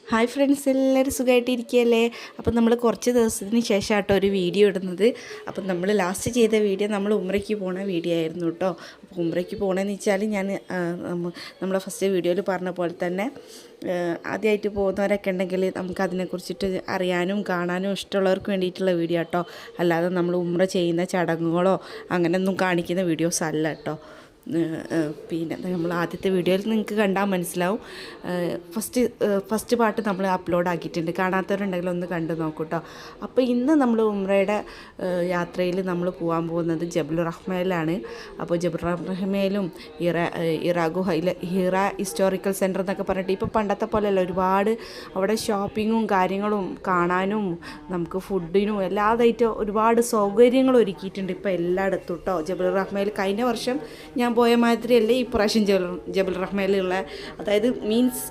Hi friends, എല്ലാവരും സുഖമായിട്ടിരിക്കുകയല്ലേ? അപ്പം നമ്മൾ കുറച്ച് ദിവസത്തിന് ശേഷമാട്ടോ ഒരു വീഡിയോ ഇടുന്നത്. അപ്പം നമ്മൾ ലാസ്റ്റ് ചെയ്ത വീഡിയോ നമ്മൾ ഉംറയ്ക്ക് പോണ വീഡിയോ ആയിരുന്നു കേട്ടോ. അപ്പോൾ ഉംറയ്ക്ക് പോകണമെന്ന് വെച്ചാൽ ഞാൻ നമ്മളെ ഫസ്റ്റ് വീഡിയോയിൽ പറഞ്ഞ പോലെ തന്നെ ആദ്യമായിട്ട് പോകുന്നവരൊക്കെ ഉണ്ടെങ്കിൽ നമുക്കതിനെക്കുറിച്ചിട്ട് അറിയാനും കാണാനും ഇഷ്ടമുള്ളവർക്ക് വേണ്ടിയിട്ടുള്ള വീഡിയോ കേട്ടോ. അല്ലാതെ നമ്മൾ ഉംറ ചെയ്യുന്ന ചടങ്ങുകളോ അങ്ങനെയൊന്നും കാണിക്കുന്ന വീഡിയോസ് അല്ല കേട്ടോ. പിന്നെ നമ്മൾ ആദ്യത്തെ വീഡിയോയിൽ നിങ്ങൾക്ക് കണ്ടാൽ മനസ്സിലാവും. ഫസ്റ്റ് പാർട്ട് നമ്മൾ അപ്ലോഡ് ആക്കിയിട്ടുണ്ട്. കാണാത്തവരുണ്ടെങ്കിൽ ഒന്ന് കണ്ടു നോക്കൂ കേട്ടോ. അപ്പോൾ ഇന്ന് നമ്മൾ ഉംറയുടെ യാത്രയിൽ നമ്മൾ പോകാൻ പോകുന്നത് ജബൽ റഹ്മയിലാണ്. അപ്പോൾ ജബൽ റഹ്മയിലും ഹിറ ഗുഹയിൽ ഹിറ ഹിസ്റ്റോറിക്കൽ സെൻറ്റർ എന്നൊക്കെ പറഞ്ഞിട്ട് ഇപ്പോൾ പണ്ടത്തെ പോലെയല്ല, ഒരുപാട് അവിടെ ഷോപ്പിങ്ങും കാര്യങ്ങളും കാണാനും നമുക്ക് ഫുഡിനും എല്ലാതായിട്ട് ഒരുപാട് സൗകര്യങ്ങൾ ഒരുക്കിയിട്ടുണ്ട് ഇപ്പോൾ എല്ലായിടത്തും കേട്ടോ. ജബൽ റഹ്മയിൽ കഴിഞ്ഞ വർഷം ഞാൻ പോയ മാതിരിയല്ലേ ഈ പ്രാവശ്യം ജബൽ റഹ്മയിലുള്ള, അതായത് മീൻസ്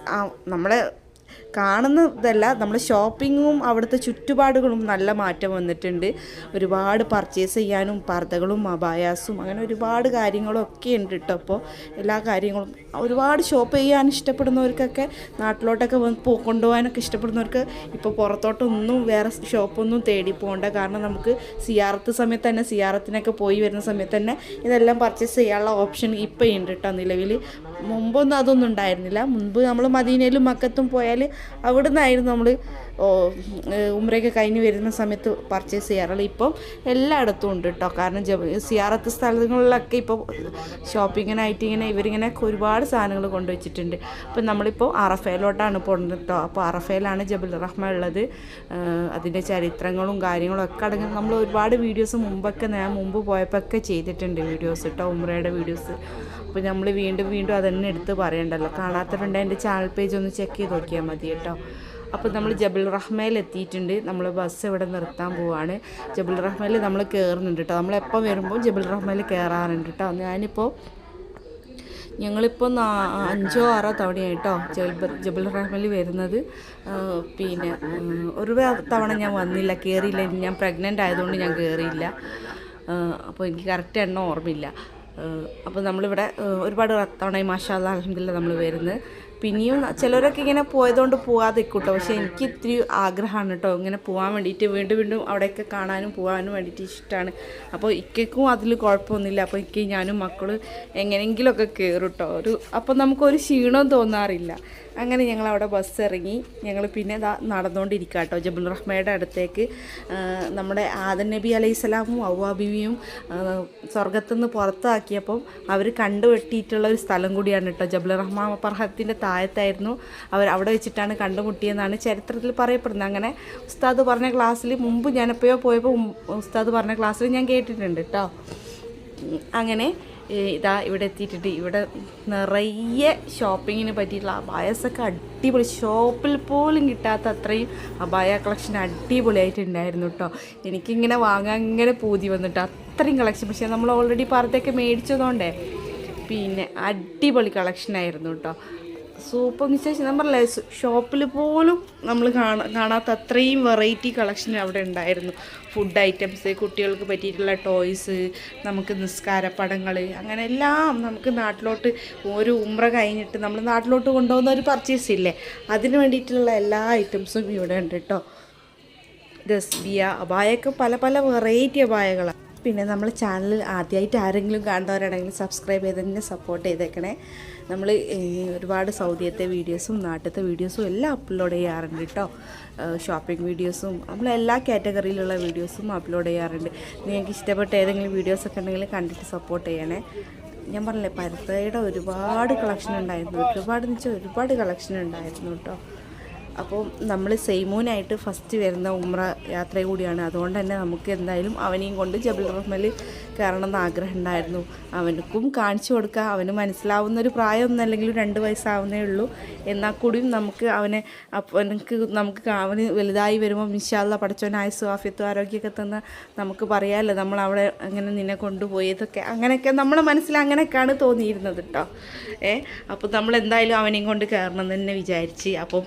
നമ്മളെ കാണുന്നതല്ല, നമ്മൾ ഷോപ്പിങ്ങും അവിടുത്തെ ചുറ്റുപാടുകളും നല്ല മാറ്റം വന്നിട്ടുണ്ട്. ഒരുപാട് പർച്ചേസ് ചെയ്യാനും പർദ്ദകളും അബായാസും അങ്ങനെ ഒരുപാട് കാര്യങ്ങളൊക്കെ ഉണ്ട് കേട്ടോ. അപ്പോൾ എല്ലാ കാര്യങ്ങളും ഒരുപാട് ഷോപ്പ് ചെയ്യാൻ ഇഷ്ടപ്പെടുന്നവർക്കൊക്കെ നാട്ടിലോട്ടൊക്കെ കൊണ്ടുപോകാനൊക്കെ ഇഷ്ടപ്പെടുന്നവർക്ക് ഇപ്പോൾ പുറത്തോട്ടൊന്നും വേറെ ഷോപ്പൊന്നും തേടി പോകേണ്ട. കാരണം നമുക്ക് സിയാറത്ത് സമയത്ത് തന്നെ, സിയാറത്തിനൊക്കെ പോയി വരുന്ന സമയത്ത് തന്നെ ഇതെല്ലാം പർച്ചേസ് ചെയ്യാനുള്ള ഓപ്ഷൻ ഇപ്പോൾ ഉണ്ട് കേട്ടോ നിലവിൽ. മുമ്പൊന്നും അതൊന്നും ഉണ്ടായിരുന്നില്ല. മുൻപ് നമ്മൾ മദീനയിലും മക്കത്തും പോയാൽ അവിടെ നിന്നായിരുന്നു നമ്മൾ ഉംറയൊക്കെ കഴിഞ്ഞ് വരുന്ന സമയത്ത് പർച്ചേസ് ചെയ്യാറുള്ളത്. ഇപ്പം എല്ലായിടത്തും ഉണ്ട് കേട്ടോ. കാരണം സിയാറത്ത് സ്ഥലങ്ങളിലൊക്കെ ഇപ്പോൾ ഷോപ്പിങ്ങിനായിട്ട് ഇവരിങ്ങനെ ഒരുപാട് സാധനങ്ങൾ കൊണ്ടുവച്ചിട്ടുണ്ട്. അപ്പം നമ്മളിപ്പോൾ അറഫയിലോട്ടാണ് പോകുന്നത് കേട്ടോ. അപ്പോൾ അറഫയിലാണ് ജബൽ റഹ്മ ഉള്ളത്. അതിൻ്റെ ചരിത്രങ്ങളും കാര്യങ്ങളും ഒക്കെ അടങ്ങി നമ്മൾ ഒരുപാട് വീഡിയോസ് ഞാൻ മുമ്പ് പോയപ്പോൾ ഒക്കെ ചെയ്തിട്ടുണ്ട് വീഡിയോസ് കേട്ടോ, ഉംറയുടെ വീഡിയോസ്. അപ്പോൾ നമ്മൾ വീണ്ടും അതന്നെ എടുത്ത് പറയണ്ടല്ലോ. കാണാത്തവരുണ്ട് എൻ്റെ ചാനൽ പേജ് ഒന്ന് ചെക്ക് ചെയ്ത് നോക്കിയാൽ മതി കേട്ടോ. അപ്പോൾ നമ്മൾ ജബൽ റഹ്മയിൽ എത്തിയിട്ടുണ്ട്. നമ്മൾ ബസ് ഇവിടെ നിർത്താൻ പോവാണ്. ജബൽ റഹ്മയിൽ നമ്മൾ കയറുന്നുണ്ട് കേട്ടോ. നമ്മളെപ്പോൾ വരുമ്പോൾ ജബൽ റഹ്മയിൽ കയറാറുണ്ട് കേട്ടോ. ഞങ്ങളിപ്പോൾ 5 or 6 തവണയായിട്ടോ ജബൽ റഹ്മയിൽ വരുന്നത്. പിന്നെ ഒരു തവണ ഞാൻ വന്നില്ല, കയറിയില്ല. ഞാൻ പ്രഗ്നൻ്റ് ആയതുകൊണ്ട് ഞാൻ കയറിയില്ല. അപ്പോൾ എനിക്ക് കറക്റ്റ് എണ്ണം ഓർമ്മയില്ല. അപ്പോൾ നമ്മളിവിടെ ഒരുപാട് തവണയും മാഷാ അല്ലാഹ് അൽഹംദുലില്ലാഹ് നമ്മൾ വരുന്നത്. പിന്നെയും ചിലരൊക്കെ ഇങ്ങനെ പോയതുകൊണ്ട് പോകാതെ നിൽക്കൂട്ടോ. പക്ഷേ എനിക്ക് ഇത്തിരി ആഗ്രഹമാണ് കേട്ടോ ഇങ്ങനെ പോകാൻ വേണ്ടിയിട്ട്, വീണ്ടും അവിടെയൊക്കെ കാണാനും പോകാനും വേണ്ടിയിട്ട് ഇഷ്ടമാണ്. അപ്പോൾ ഇക്കും അതിൽ കുഴപ്പമൊന്നുമില്ല. അപ്പോൾ ഞാനും മക്കളും എങ്ങനെയെങ്കിലുമൊക്കെ കയറും കേട്ടോ. അപ്പോൾ നമുക്കൊരു ക്ഷീണവും തോന്നാറില്ല. അങ്ങനെ ഞങ്ങളവിടെ ബസ് ഇറങ്ങി ഞങ്ങൾ പിന്നെ നടന്നുകൊണ്ടിരിക്കുക കേട്ടോ ജബൽ റഹ്മയുടെ അടുത്തേക്ക്. നമ്മുടെ ആദം നബി അലൈഹിസ്സലാമും ഹവ്വാ ബീവിയും സ്വർഗത്തുനിന്ന് പുറത്താക്കിയപ്പം അവർ കണ്ടുവെട്ടിയിട്ടുള്ള ഒരു സ്ഥലം കൂടിയാണ് കേട്ടോ. ജബൽ റഹ്മ പർവതത്തിൻ്റെ താഴത്തായിരുന്നു അവിടെ വെച്ചിട്ടാണ് കണ്ടുമുട്ടിയെന്നാണ് ചരിത്രത്തിൽ പറയപ്പെടുന്നത്. അങ്ങനെ ഉസ്താദ് പറഞ്ഞ ക്ലാസ്സിൽ മുമ്പ് ഞാൻ എപ്പോഴോ പോയപ്പോൾ ഉസ്താദ് പറഞ്ഞ ക്ലാസ്സിൽ ഞാൻ കേട്ടിട്ടുണ്ട് കേട്ടോ. അങ്ങനെ ഇവിടെ എത്തിയിട്ടുണ്ട്. ഇവിടെ നിറയെ ഷോപ്പിങ്ങിന് പറ്റിയിട്ടുള്ള അബായസൊക്കെ അടിപൊളി, ഷോപ്പിൽ പോലും കിട്ടാത്ത അത്രയും അബായ കളക്ഷൻ അടിപൊളിയായിട്ടുണ്ടായിരുന്നു കേട്ടോ. എനിക്കിങ്ങനെ വാങ്ങാൻ ഇങ്ങനെ പൂതി വന്നിട്ട് അത്രയും കളക്ഷൻ. പക്ഷേ നമ്മൾ ഓൾറെഡി പർദ്ദയൊക്കെ മേടിച്ചതുകൊണ്ടേ പിന്നെ അടിപൊളി കളക്ഷനായിരുന്നു കേട്ടോ. സൂപ്പർ വിശേഷം ഞാൻ പറഞ്ഞില്ലേ, ഷോപ്പിൽ പോലും നമ്മൾ കാണാത്ത അത്രയും വെറൈറ്റി കളക്ഷൻ അവിടെ ഉണ്ടായിരുന്നു. ഫുഡ് ഐറ്റംസ്, കുട്ടികൾക്ക് പറ്റിയിട്ടുള്ള ടോയ്സ്, നമുക്ക് നിസ്കാരപ്പടങ്ങൾ, അങ്ങനെ എല്ലാം നമുക്ക് നാട്ടിലോട്ട് ഒരു ഉംറ കഴിഞ്ഞിട്ട് നമ്മൾ നാട്ടിലോട്ട് കൊണ്ടുപോകുന്ന ഒരു പർച്ചേസ് ഇല്ലേ, അതിന് വേണ്ടിയിട്ടുള്ള എല്ലാ ഐറ്റംസും ഇവിടെ ഉണ്ട് കേട്ടോ. ദസ്ബിയ അബായൊക്കെ പല വെറൈറ്റി അബായകളാണ്. പിന്നെ നമ്മൾ ചാനൽ ആദ്യമായിട്ട് ആരെങ്കിലും കാണുന്നവരാണെങ്കിൽ സബ്സ്ക്രൈബ് ചെയ്ത് തന്നെ സപ്പോർട്ട് ചെയ്തേക്കണേ. നമ്മൾ ഒരുപാട് സൗദിയത്തെ വീഡിയോസും നാട്ടിലത്തെ വീഡിയോസും എല്ലാം അപ്ലോഡ് ചെയ്യാറുണ്ട് കേട്ടോ. ഷോപ്പിംഗ് വീഡിയോസും നമ്മൾ എല്ലാ കാറ്റഗറിയിലുള്ള വീഡിയോസും അപ്ലോഡ് ചെയ്യാറുണ്ട്. നിങ്ങൾക്ക് ഇഷ്ടപ്പെട്ട ഏതെങ്കിലും വീഡിയോസൊക്കെ ഉണ്ടെങ്കിൽ കണ്ടിട്ട് സപ്പോർട്ട് ചെയ്യണേ. ഞാൻ പറഞ്ഞില്ലേ, പർദ്ദയുടെ ഒരുപാട് കളക്ഷൻ ഉണ്ടായിരുന്നു. ഒരുപാട് കളക്ഷൻ ഉണ്ടായിരുന്നു കേട്ടോ. അപ്പോൾ നമ്മൾ സെയ്മൂനായിട്ട് ഫസ്റ്റ് വരുന്ന ഉംറ യാത്ര കൂടിയാണ്. അതുകൊണ്ട് തന്നെ നമുക്ക് എന്തായാലും അവനെയും കൊണ്ട് ജബൽ റഹ്മയിൽ കയറണം എന്ന് ആഗ്രഹം ഉണ്ടായിരുന്നു. അവനക്കും കാണിച്ചു കൊടുക്കുക. അവന് മനസ്സിലാവുന്നൊരു പ്രായമൊന്നും അല്ലെങ്കിൽ 2 വയസ്സാവുന്നേ ഉള്ളൂ. എന്നാൽ കൂടിയും അവന് വലുതായി വരുമ്പോൾ ഇൻഷാ അല്ലാഹ് പടച്ചോൻ ആയുസ്സും ആഫിയത്തും ആരോഗ്യമൊക്കെ തന്ന നമുക്ക് പറയാമല്ലോ നമ്മൾ അവിടെ അങ്ങനെ നിന്നെ കൊണ്ടുപോയതൊക്കെ. അങ്ങനെയൊക്കെ നമ്മുടെ മനസ്സിൽ അങ്ങനെയൊക്കെയാണ് തോന്നിയിരുന്നത് കേട്ടോ. അപ്പോൾ നമ്മൾ എന്തായാലും അവനെയും കൊണ്ട് കയറണം എന്ന് തന്നെ വിചാരിച്ച്. അപ്പം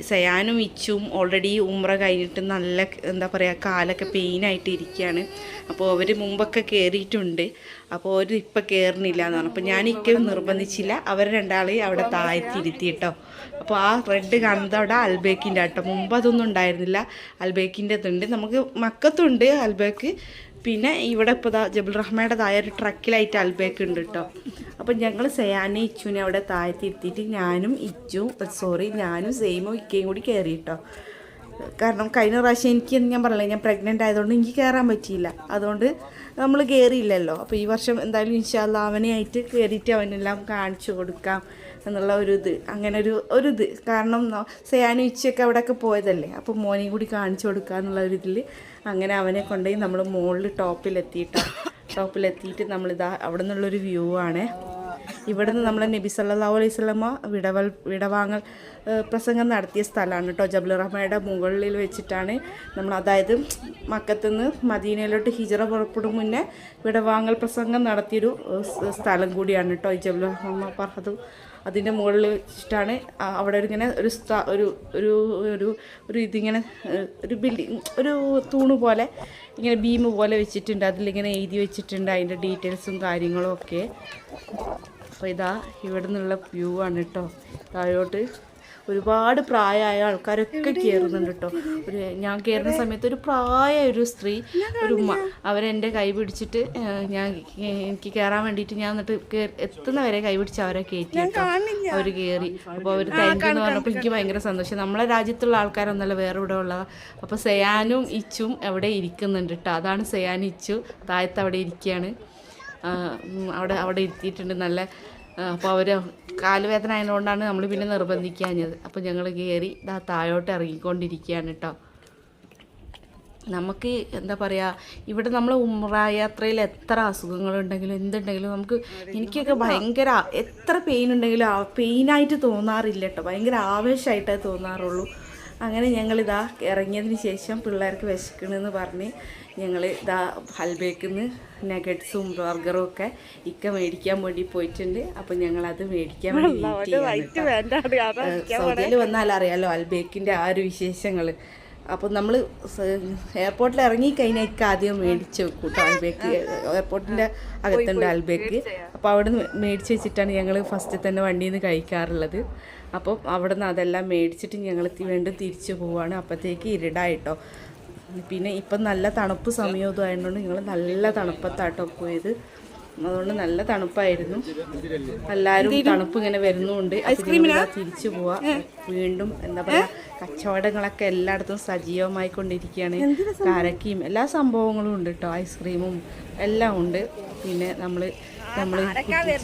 സയാനും ഇച്ചും ഓൾറെഡി ഉംറ കഴിഞ്ഞിട്ട് നല്ല എന്താ പറയുക കാലൊക്കെ പെയിനായിട്ട് ഇരിക്കുകയാണ്. അപ്പോൾ അവർ മുമ്പൊക്കെ കയറിയിട്ടുണ്ട്. അപ്പോൾ അവർ ഇപ്പം കയറുന്നില്ല എന്ന് പറഞ്ഞു. അപ്പോൾ ഞാൻ നിർബന്ധിച്ചില്ല, അവർ രണ്ടാളെയും അവിടെ താഴ്ത്തിയിരുത്തി കേട്ടോ. അപ്പോൾ ആ റെഡ് കാണുന്നത് അവിടെ അൽബേക്കിൻ്റെ കേട്ടോ. മുമ്പ് അതൊന്നും ഉണ്ടായിരുന്നില്ല. അൽബേക്കിൻ്റെ ഇതുണ്ട്, നമുക്ക് മക്കത്തുണ്ട് അൽബേക്ക്. പിന്നെ ഇവിടെ ഇപ്പോൾ ജബൽ റഹ്മയുടേതായ ഒരു ട്രക്കിലായിട്ട് അൽബേക്ക് ഉണ്ട് കേട്ടോ. അപ്പം ഞങ്ങൾ സയാനെ ഇച്ചുവിനെ അവിടെ താഴ്ത്തിയിരുത്തിയിട്ട് ഞാനും സെയിമും ഇക്കയും കൂടി കയറി കേട്ടോ. കാരണം കഴിഞ്ഞ പ്രാവശ്യം ഞാൻ പറഞ്ഞില്ല, ഞാൻ പ്രഗ്നൻ്റ് ആയതുകൊണ്ട് എനിക്ക് കയറാൻ പറ്റിയില്ല. അതുകൊണ്ട് നമ്മൾ കയറിയില്ലല്ലോ. അപ്പോൾ ഈ വർഷം എന്തായാലും ഇൻഷാ അല്ലാഹ് അവനെയായിട്ട് കയറിയിട്ട് അവനെല്ലാം കാണിച്ചു കൊടുക്കാം എന്നുള്ള അങ്ങനെ ഒരു ഇത്. കാരണം സയാനും ഇച്ചയൊക്കെ അവിടെയൊക്കെ പോയതല്ലേ, അപ്പോൾ മോനെയും കൂടി കാണിച്ചു കൊടുക്കുക എന്നുള്ള ഒരു ഇതിൽ അങ്ങനെ അവനെ കൊണ്ടുപോയി നമ്മൾ മുകളിൽ ടോപ്പിലെത്തിയിട്ട് നമ്മളിതാ അവിടെ നിന്നുള്ളൊരു വ്യൂ ആണ്. ഇവിടെ നിന്ന് നമ്മളെ നബി സല്ലല്ലാഹു അലൈഹി വസല്ലമ വിടവാങ്ങൽ പ്രസംഗം നടത്തിയ സ്ഥലമാണ് കേട്ടോ. ജബൽ റഹ്മയുടെ മുകളിൽ വെച്ചിട്ടാണ് നമ്മൾ, അതായത് മക്കത്തുനിന്ന് മദീനയിലോട്ട് ഹിജറ പുറപ്പെടും മുന്നേ വിടവാങ്ങൽ പ്രസംഗം നടത്തിയൊരു സ്ഥലം കൂടിയാണ് കേട്ടോ ഈ ജബൽ റഹ്മ ഫർഹദ്. അതിൻ്റെ മുകളിൽ വെച്ചിട്ടാണ് അവിടെ ഇങ്ങനെ ഒരു ഇതിങ്ങനെ ഒരു ബിൽഡിങ്, ഒരു തൂണ് പോലെ ഇങ്ങനെ ബീം പോലെ വെച്ചിട്ടുണ്ട്. അതിലിങ്ങനെ എഴുതി വെച്ചിട്ടുണ്ട് അതിൻ്റെ ഡീറ്റെയിൽസും കാര്യങ്ങളും ഒക്കെ. അപ്പോൾ ഇതാ ഇവിടെ നിന്നുള്ള വ്യൂ ആണ് കേട്ടോ. താഴോട്ട് ഒരുപാട് പ്രായമായ ആൾക്കാരൊക്കെ കയറുന്നുണ്ട് കേട്ടോ. ഞാൻ കയറുന്ന സമയത്ത് ഒരു പ്രായമായ സ്ത്രീ, ഒരു ഉമ്മ, അവരെൻ്റെ കൈ പിടിച്ചിട്ട് എനിക്ക് കയറാൻ വേണ്ടിയിട്ട് ഞാൻ എന്നിട്ട് എത്തുന്നവരെ കൈ പിടിച്ച് അവരെ കയറ്റി കേട്ടോ. അവർ കയറി. അപ്പോൾ അവർ താങ്ക് യു എന്ന് പറഞ്ഞപ്പോൾ എനിക്ക് ഭയങ്കര സന്തോഷം. നമ്മളെ രാജ്യത്തുള്ള ആൾക്കാരൊന്നല്ല, വേറെ ഇവിടെ ഉള്ളതാണ്. അപ്പോൾ സയാനും ഇച്ചും അവിടെ ഇരിക്കുന്നുണ്ട് കേട്ടോ. അതാണ് സയാനും ഇച്ചു താഴത്ത് അവിടെ ഇരിക്കുകയാണ്. അവിടെ ഇരുത്തിയിട്ടുണ്ട് നല്ല. അപ്പോൾ അവർ കാലുവേദന ആയതുകൊണ്ടാണ് നമ്മൾ പിന്നെ നിർബന്ധിക്കാഞ്ഞത്. അപ്പോൾ ഞങ്ങൾ കയറി താഴോട്ട് ഇറങ്ങിക്കൊണ്ടിരിക്കുകയാണ് കേട്ടോ. നമുക്ക് എന്താ പറയുക, ഇവിടെ നമ്മൾ ഉംറ യാത്രയിൽ എത്ര അസുഖങ്ങളുണ്ടെങ്കിലും എന്തുണ്ടെങ്കിലും എനിക്കൊക്കെ ഭയങ്കര എത്ര പെയിൻ ഉണ്ടെങ്കിലും പെയിനായിട്ട് തോന്നാറില്ല കേട്ടോ. ഭയങ്കര ആവേശമായിട്ടേ തോന്നാറുള്ളൂ. അങ്ങനെ ഞങ്ങളിതാ ഇറങ്ങിയതിന് ശേഷം പിള്ളേർക്ക് വിശക്കണമെന്ന് പറഞ്ഞ് ഞങ്ങൾ ഹൽബേക്കിൽ നിന്ന് നഗറ്റ്സും ബർഗറും ഒക്കെ മേടിക്കാൻ വേണ്ടി പോയിട്ടുണ്ട്. അപ്പം ഞങ്ങളത് മേടിക്കാൻ വേണ്ടി സൗദിയിൽ വന്നാൽ അറിയാമല്ലോ അൽബേക്കിൻ്റെ ആ ഒരു വിശേഷങ്ങൾ. അപ്പം നമ്മൾ എയർപോർട്ടിൽ ഇറങ്ങിക്കഴിഞ്ഞാൽ ആദ്യം മേടിച്ച് കൂട്ടോ അൽബേക്ക്. എയർപോർട്ടിൻ്റെ അകത്തുണ്ട് അൽബേക്ക്. അപ്പോൾ അവിടെ നിന്ന് മേടിച്ച് വെച്ചിട്ടാണ് ഞങ്ങൾ ഫസ്റ്റ് തന്നെ വണ്ടിയിൽ നിന്ന് കഴിക്കാറുള്ളത്. അപ്പം അവിടെ നിന്ന് അതെല്ലാം മേടിച്ചിട്ട് ഞങ്ങൾ വീണ്ടും തിരിച്ചു പോവുകയാണ്. അപ്പോഴത്തേക്ക് ഇരുടായിട്ടോ. പിന്നെ ഇപ്പം നല്ല തണുപ്പ് സമയവും ആയതുകൊണ്ട് ഞങ്ങൾ നല്ല തണുപ്പത്താട്ടോ പോയത്. അതുകൊണ്ട് നല്ല തണുപ്പായിരുന്നു. എല്ലാവരും തണുപ്പ് ഇങ്ങനെ വരുന്നുണ്ട്. തിരിച്ചു പോവാ. വീണ്ടും എന്താ പറയുക, കച്ചവടങ്ങളൊക്കെ എല്ലായിടത്തും സജീവമായിക്കൊണ്ടിരിക്കുകയാണ്. കാരക്കയും എല്ലാ സംഭവങ്ങളും ഉണ്ട് കേട്ടോ. ഐസ്ക്രീമും എല്ലാം ഉണ്ട്. പിന്നെ നമ്മൾ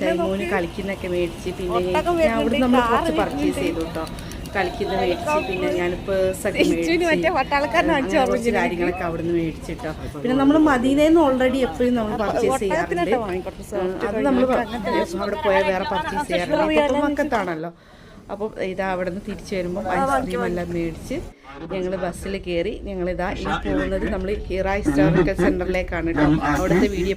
ചൈമോന് കളിക്കുന്നൊക്കെ മേടിച്ച്, പിന്നെ അവിടെ നമ്മൾ കുറച്ച് പർച്ചേസ് ചെയ്തു കേട്ടോ. കളിക്കുന്ന മേടിച്ച്, പിന്നെ ഞാൻ പേഴ്സൊക്കെ മേടിച്ച് കുറച്ച് കാര്യങ്ങളൊക്കെ അവിടെ നിന്ന് മേടിച്ചിട്ടോ. പിന്നെ നമ്മൾ മദീനയിൽ നിന്ന് ഓൾറെഡി എപ്പോഴും നമ്മൾ പർച്ചേസ് ചെയ്യാറുണ്ട്. അത് നമ്മൾ അവിടെ പോയാൽ വേറെ പർച്ചേസ് ചെയ്യാറുണ്ട്. മക്കത്താണല്ലോ. അപ്പോൾ ഇതാ അവിടെ നിന്ന് തിരിച്ചു വരുമ്പോൾ ഐസ്ക്രീം എല്ലാം മേടിച്ച് ഞങ്ങൾ ബസ്സിൽ കയറി. ഞങ്ങളിതാ ഇനി പോകുന്നത് നമ്മൾ ഹിറ ഹിസ്റ്റോറിക്കൽ സെൻറ്ററിലേക്കാണ് കേട്ടോ. അവിടുത്തെ വീഡിയോ